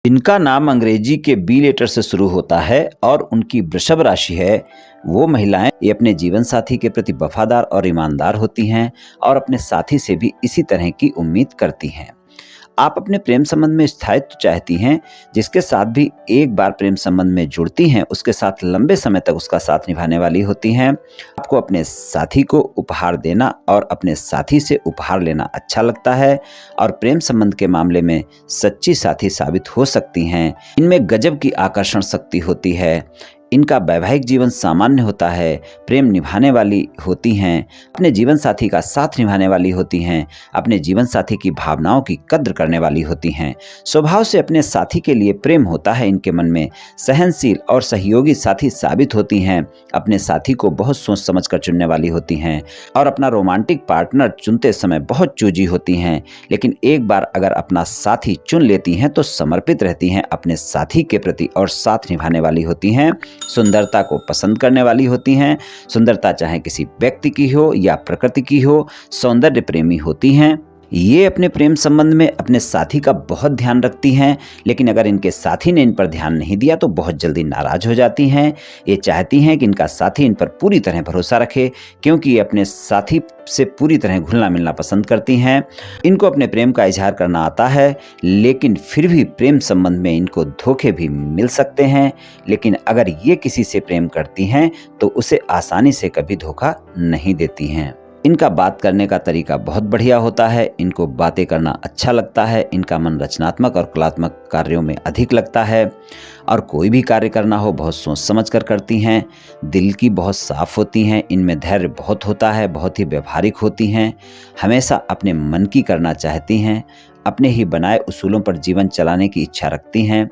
जिनका नाम अंग्रेजी के बी लेटर से शुरू होता है और उनकी वृषभ राशि है, वो महिलाएं ये अपने जीवन साथी के प्रति वफादार और ईमानदार होती हैं और अपने साथी से भी इसी तरह की उम्मीद करती हैं। आप अपने प्रेम संबंध में स्थायित्व चाहती हैं, जिसके साथ भी एक बार प्रेम संबंध में जुड़ती हैं उसके साथ लंबे समय तक उसका साथ निभाने वाली होती हैं। आपको अपने साथी को उपहार देना और अपने साथी से उपहार लेना अच्छा लगता है और प्रेम संबंध के मामले में सच्ची साथी साबित हो सकती हैं। इनमें गजब की आकर्षण शक्ति होती है। इनका वैवाहिक जीवन सामान्य होता है, प्रेम निभाने वाली होती हैं, अपने जीवन साथी का साथ निभाने वाली होती हैं, अपने जीवन साथी की भावनाओं की कद्र करने वाली होती हैं। स्वभाव से अपने साथी के लिए प्रेम होता है इनके मन में, सहनशील और सहयोगी साथी साबित होती हैं, अपने साथी को बहुत सोच समझ कर चुनने वाली होती हैं और अपना रोमांटिक पार्टनर चुनते समय बहुत चूजी होती हैं। लेकिन एक बार अगर अपना साथी चुन लेती हैं तो समर्पित रहती हैं अपने साथी के प्रति और साथ निभाने वाली होती हैं। सुंदरता को पसंद करने वाली होती हैं। सुंदरता चाहे किसी व्यक्ति की हो या प्रकृति की हो, सौंदर्य प्रेमी होती हैं। ये अपने प्रेम संबंध में अपने साथी का बहुत ध्यान रखती हैं, लेकिन अगर इनके साथी ने इन पर ध्यान नहीं दिया तो बहुत जल्दी नाराज हो जाती हैं। ये चाहती हैं कि इनका साथी इन पर पूरी तरह भरोसा रखे, क्योंकि ये अपने साथी से पूरी तरह घुलना मिलना पसंद करती हैं। इनको अपने प्रेम का इजहार करना आता है, लेकिन फिर भी प्रेम संबंध में इनको धोखे भी मिल सकते हैं। लेकिन अगर ये किसी से प्रेम करती हैं तो उसे आसानी से कभी धोखा नहीं देती हैं। इनका बात करने का तरीका बहुत बढ़िया होता है। इनको बातें करना अच्छा लगता है। इनका मन रचनात्मक और कलात्मक कार्यों में अधिक लगता है और कोई भी कार्य करना हो बहुत सोच समझ कर करती हैं। दिल की बहुत साफ होती हैं। इनमें धैर्य बहुत होता है, बहुत ही व्यवहारिक होती हैं, हमेशा अपने मन की करना चाहती हैं, अपने ही बनाए उसूलों पर जीवन चलाने की इच्छा रखती हैं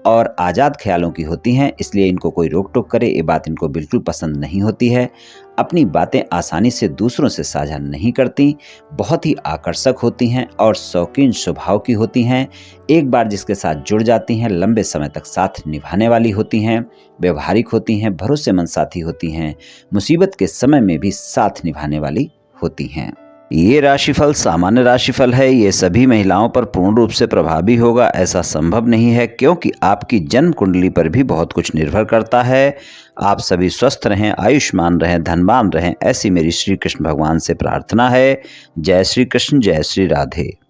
और आज़ाद ख्यालों की होती हैं। इसलिए इनको कोई रोक टोक करे ये बात इनको बिल्कुल पसंद नहीं होती है। अपनी बातें आसानी से दूसरों से साझा नहीं करती, बहुत ही आकर्षक होती हैं और शौकीन स्वभाव की होती हैं। एक बार जिसके साथ जुड़ जाती हैं लंबे समय तक साथ निभाने वाली होती हैं, व्यवहारिक होती हैं, भरोसेमंद साथी होती हैं, मुसीबत के समय में भी साथ निभाने वाली होती हैं। ये राशिफल सामान्य राशिफल है। ये सभी महिलाओं पर पूर्ण रूप से प्रभावी होगा ऐसा संभव नहीं है, क्योंकि आपकी जन्म कुंडली पर भी बहुत कुछ निर्भर करता है। आप सभी स्वस्थ रहें, आयुष्मान रहें, धनवान रहें, ऐसी मेरी श्री कृष्ण भगवान से प्रार्थना है। जय श्री कृष्ण, जय श्री राधे।